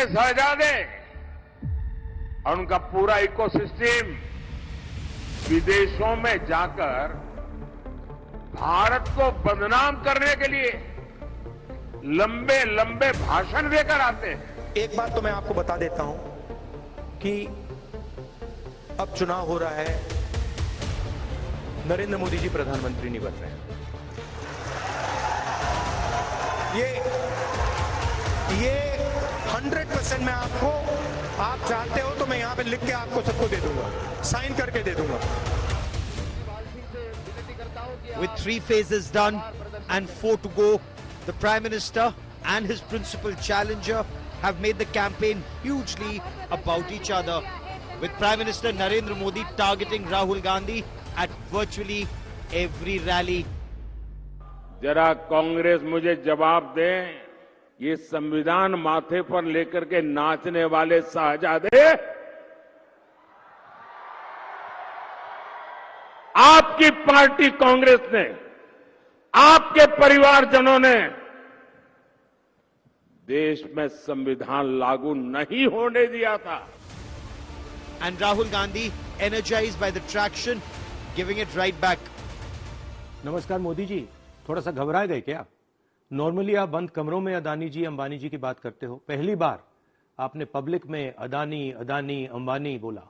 के शहजादे और उनका पूरा इकोसिस्टम विदेशों में जाकर भारत को बदनाम करने के लिए लंबे लंबे भाषण देकर आते हैं। एक बात तो मैं आपको बता देता हूं कि अब चुनाव हो रहा है, नरेंद्र मोदी जी प्रधानमंत्री नहीं बन रहे हैं। ये 100% मैं आपको, आप चाहते हो तो मैं यहां पे लिख के आपको सबको दे दूंगा, साइन करके दे दूंगा। With 3 phases done and 4 to go, the Prime Minister and his principal challenger have made the campaign hugely about each other, with Prime Minister Narendra Modi targeting Rahul Gandhi at virtually every rally. जरा कांग्रेस मुझे जवाब दे, ये संविधान माथे पर लेकर के नाचने वाले शहजादे आपकी पार्टी कांग्रेस ने, आपके परिवारजनों ने देश में संविधान लागू नहीं होने दिया था। And Rahul Gandhi, energized by the traction, giving it right back. नमस्कार मोदी जी, थोड़ा सा घबरा गए क्या? नॉर्मली आप बंद कमरों में अदानी जी, अंबानी जी की बात करते हो, पहली बार आपने पब्लिक में अदानी, अंबानी बोला।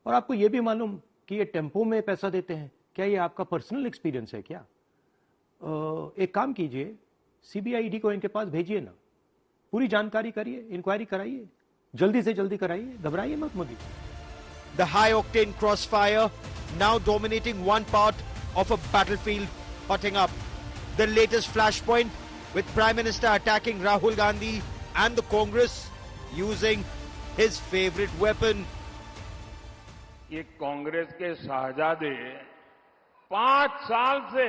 और आपको यह भी मालूम कि ये टेम्पो में पैसा देते हैं, क्या ये आपका पर्सनल एक्सपीरियंस है क्या? एक काम कीजिए, सीबीआईडी को इनके पास भेजिए ना, पूरी जानकारी करिए, इंक्वायरी कराइए, जल्दी से जल्दी कराइए, घबराइए मत Modi. The high-octane crossfire now dominating one part of a battlefield hotting up. The latest flashpoint with Prime Minister attacking Rahul Gandhi and the Congress using his favorite weapon. ये कांग्रेस के शहजादे 5 साल से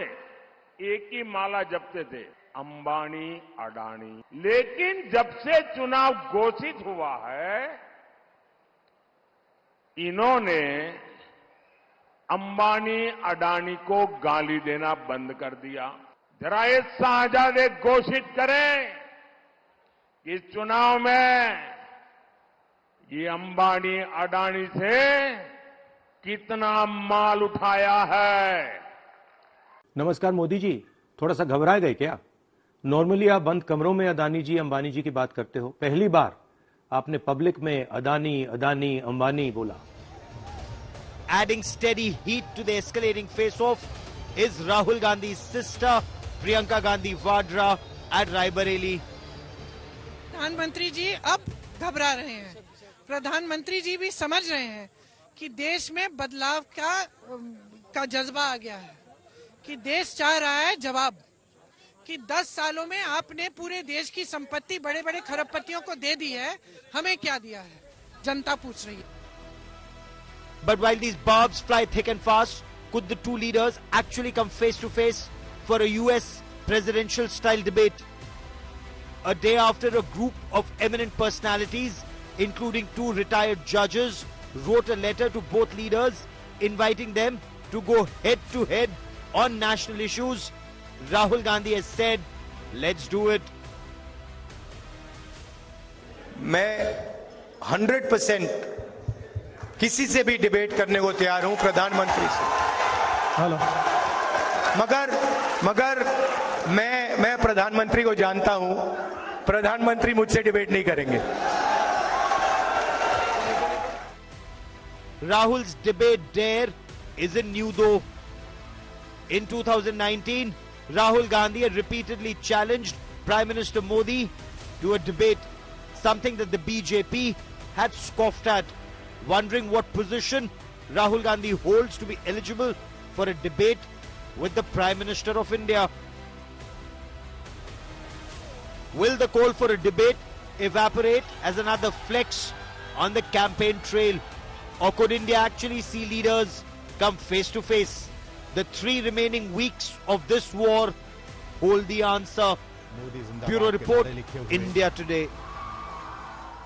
एक ही माला जपते थे, अंबानी अडानी। लेकिन जब से चुनाव घोषित हुआ है, इन्होंने अंबानी अडानी को गाली देना बंद कर दिया। जरा ये शहजादे घोषित करें कि इस चुनाव में ये अंबानी अडानी से कितना माल उठाया है। नमस्कार मोदी जी, थोड़ा सा घबरा गए क्या? नॉर्मली आप बंद कमरों में अदानी जी, अंबानी जी की बात करते हो, पहली बार आपने पब्लिक में अदानी, अंबानी बोला। Adding steady heat to the escalating face-off is Rahul Gandhi's sister Priyanka Gandhi Vadra at Raebareli. प्रधानमंत्री जी अब घबरा रहे हैं। प्रधानमंत्री जी भी समझ रहे हैं कि देश में बदलाव का जज्बा आ गया है, कि देश चाह रहा है जवाब, कि 10 सालों में आपने पूरे देश की संपत्ति बड़े बड़े खरबपतियों को दे दी है, हमें क्या दिया है, जनता पूछ रही है। But while these barbs fly thick and fast, could the two leaders actually come face to face for a US presidential style debate? A day after a group of eminent personalities, including 2 retired judges, wrote a letter to both leaders inviting them to go head to head on national issues, Rahul Gandhi has said, let's do it. मैं 100% किसी से भी debate करने को तैयार हूं, प्रधानमंत्री से। हेलो। मगर मैं प्रधानमंत्री को जानता हूं, प्रधानमंत्री मुझसे डिबेट नहीं करेंगे। Rahul's debate dare isn't new though. In 2019, Rahul Gandhi had repeatedly challenged Prime Minister Modi to a debate, something that the BJP had scoffed at, wondering what position Rahul Gandhi holds to be eligible for a debate with the Prime Minister of India. Will the call for a debate evaporate as another flex on the campaign trail? Or could India actually see leaders come face to face? The 3 remaining weeks of this war hold the answer. Bureau Report, India Today.